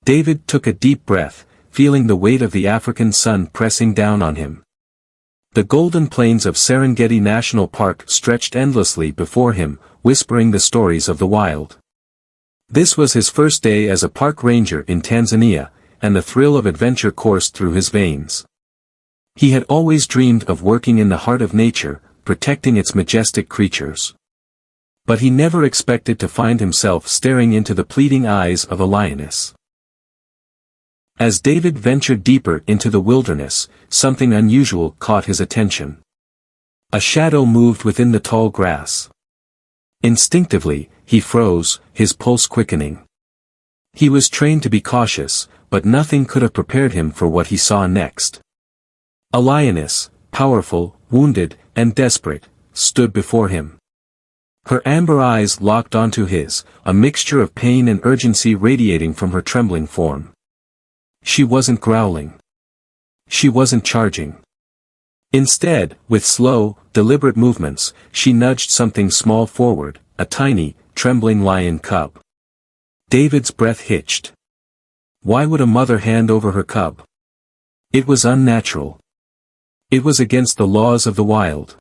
David took a deep breath, feeling the weight of the African sun pressing down on him. The golden plains of Serengeti National Park stretched endlessly before him, whispering the stories of the wild. This was his first day as a park ranger in Tanzania, and the thrill of adventure coursed through his veins. He had always dreamed of working in the heart of nature, protecting its majestic creatures. But he never expected to find himself staring into the pleading eyes of a lioness. As David ventured deeper into the wilderness, something unusual caught his attention. A shadow moved within the tall grass. Instinctively, he froze, his pulse quickening. He was trained to be cautious, but nothing could have prepared him for what he saw next. A lioness, powerful, wounded, and desperate, stood before him. Her amber eyes locked onto his, a mixture of pain and urgency radiating from her trembling form. She wasn't growling. She wasn't charging. Instead, with slow, deliberate movements, she nudged something small forward, a tiny, trembling lion cub. David's breath hitched. Why would a mother hand over her cub? It was unnatural. It was against the laws of the wild.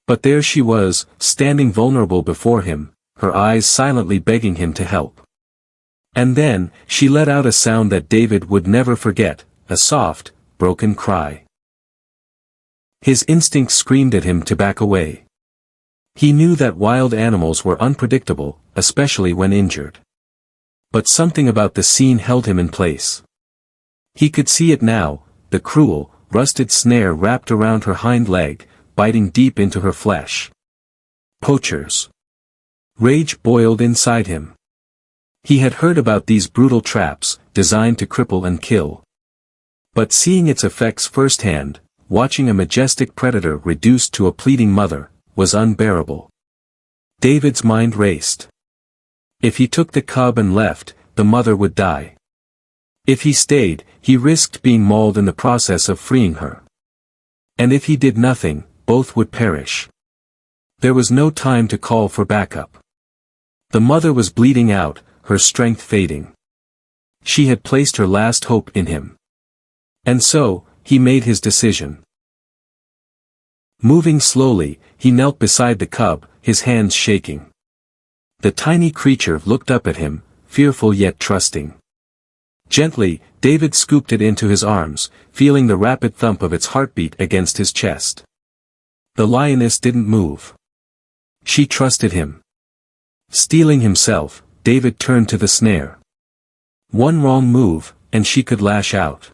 But there she was, standing vulnerable before him, her eyes silently begging him to help. And then, she let out a sound that David would never forget, a soft, broken cry. His instinct screamed at him to back away. He knew that wild animals were unpredictable, especially when injured. But something about the scene held him in place. He could see it now, the cruel, rusted snare wrapped around her hind leg, biting deep into her flesh. Poachers. Rage boiled inside him. He had heard about these brutal traps, designed to cripple and kill. But seeing its effects firsthand, watching a majestic predator reduced to a pleading mother, was unbearable. David's mind raced. If he took the cub and left, the mother would die. If he stayed, he risked being mauled in the process of freeing her. And if he did nothing, both would perish. There was no time to call for backup. The mother was bleeding out, her strength fading. She had placed her last hope in him. And so, he made his decision. Moving slowly, he knelt beside the cub, his hands shaking. The tiny creature looked up at him, fearful yet trusting. Gently, David scooped it into his arms, feeling the rapid thump of its heartbeat against his chest. The lioness didn't move. She trusted him. Steeling himself, David turned to the snare. One wrong move, and she could lash out.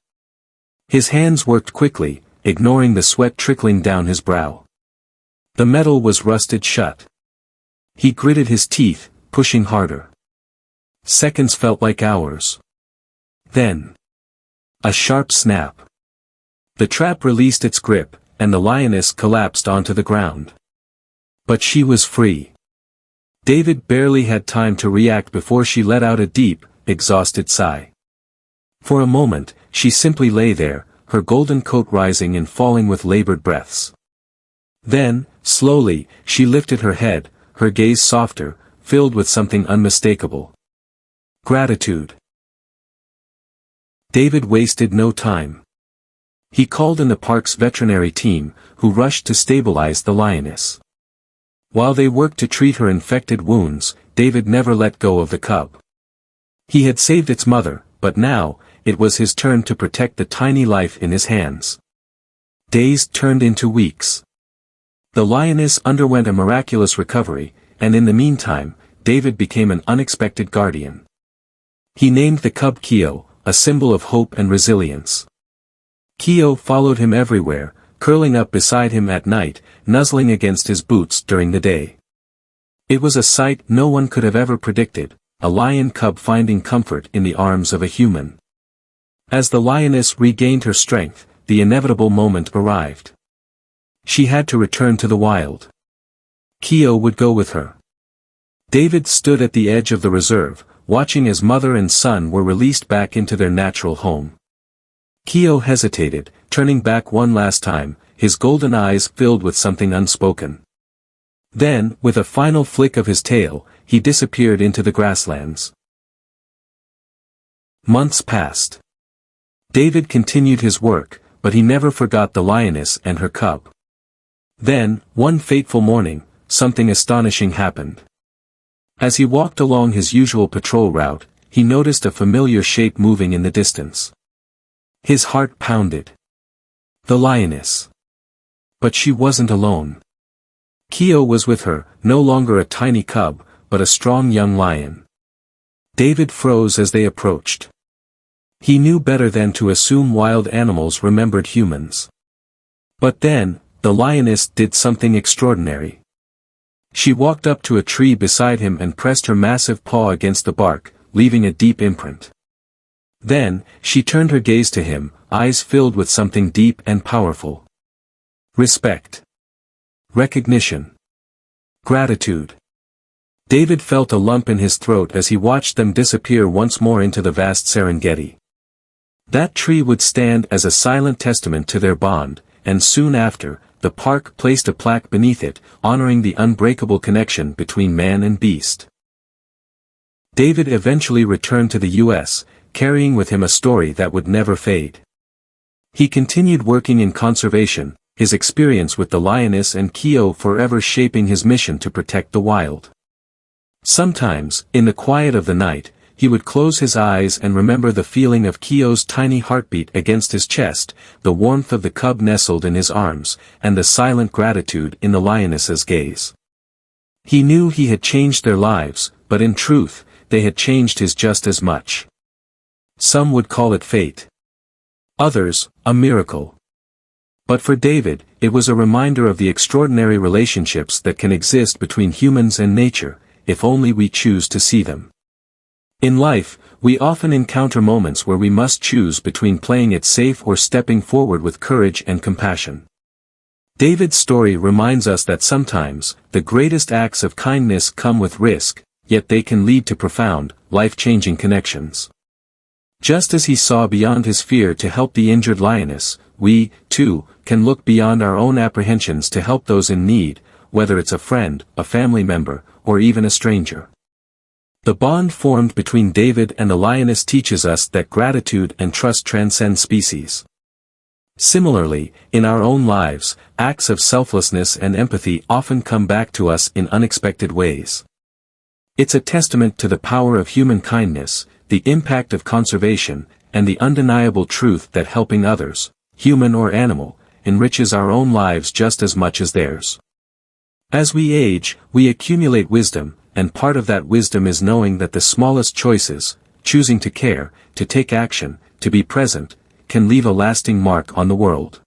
His hands worked quickly, ignoring the sweat trickling down his brow. The metal was rusted shut. He gritted his teeth, pushing harder. Seconds felt like hours. Then. A sharp snap. The trap released its grip, and the lioness collapsed onto the ground. But she was free. David barely had time to react before she let out a deep, exhausted sigh. For a moment, she simply lay there, her golden coat rising and falling with labored breaths. Then, slowly, she lifted her head, her gaze softer, filled with something unmistakable. Gratitude. David wasted no time. He called in the park's veterinary team, who rushed to stabilize the lioness. While they worked to treat her infected wounds, David never let go of the cub. He had saved its mother, but now, it was his turn to protect the tiny life in his hands. Days turned into weeks. The lioness underwent a miraculous recovery, and in the meantime, David became an unexpected guardian. He named the cub Keo, a symbol of hope and resilience. Keo followed him everywhere, curling up beside him at night, nuzzling against his boots during the day. It was a sight no one could have ever predicted, a lion cub finding comfort in the arms of a human. As the lioness regained her strength, the inevitable moment arrived. She had to return to the wild. Keo would go with her. David stood at the edge of the reserve, watching as mother and son were released back into their natural home. Keo hesitated, turning back one last time, his golden eyes filled with something unspoken. Then, with a final flick of his tail, he disappeared into the grasslands. Months passed. David continued his work, but he never forgot the lioness and her cub. Then, one fateful morning, something astonishing happened. As he walked along his usual patrol route, he noticed a familiar shape moving in the distance. His heart pounded. The lioness. But she wasn't alone. Keo was with her, no longer a tiny cub, but a strong young lion. David froze as they approached. He knew better than to assume wild animals remembered humans. But then, the lioness did something extraordinary. She walked up to a tree beside him and pressed her massive paw against the bark, leaving a deep imprint. Then, she turned her gaze to him, eyes filled with something deep and powerful. Respect. Recognition. Gratitude. David felt a lump in his throat as he watched them disappear once more into the vast Serengeti. That tree would stand as a silent testament to their bond, and soon after, the park placed a plaque beneath it, honoring the unbreakable connection between man and beast. David eventually returned to the U.S., carrying with him a story that would never fade. He continued working in conservation, his experience with the lioness and Keo forever shaping his mission to protect the wild. Sometimes, in the quiet of the night, he would close his eyes and remember the feeling of Keo's tiny heartbeat against his chest, the warmth of the cub nestled in his arms, and the silent gratitude in the lioness's gaze. He knew he had changed their lives, but in truth, they had changed his just as much. Some would call it fate. Others, a miracle. But for David, it was a reminder of the extraordinary relationships that can exist between humans and nature, if only we choose to see them. In life, we often encounter moments where we must choose between playing it safe or stepping forward with courage and compassion. David's story reminds us that sometimes, the greatest acts of kindness come with risk, yet they can lead to profound, life-changing connections. Just as he saw beyond his fear to help the injured lioness, we, too, can look beyond our own apprehensions to help those in need, whether it's a friend, a family member, or even a stranger. The bond formed between David and the lioness teaches us that gratitude and trust transcend species. Similarly, in our own lives, acts of selflessness and empathy often come back to us in unexpected ways. It's a testament to the power of human kindness, the impact of conservation, and the undeniable truth that helping others, human or animal, enriches our own lives just as much as theirs. As we age, we accumulate wisdom, and part of that wisdom is knowing that the smallest choices, choosing to care, to take action, to be present, can leave a lasting mark on the world.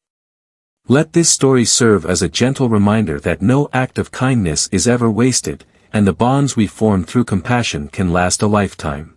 Let this story serve as a gentle reminder that no act of kindness is ever wasted, and the bonds we form through compassion can last a lifetime.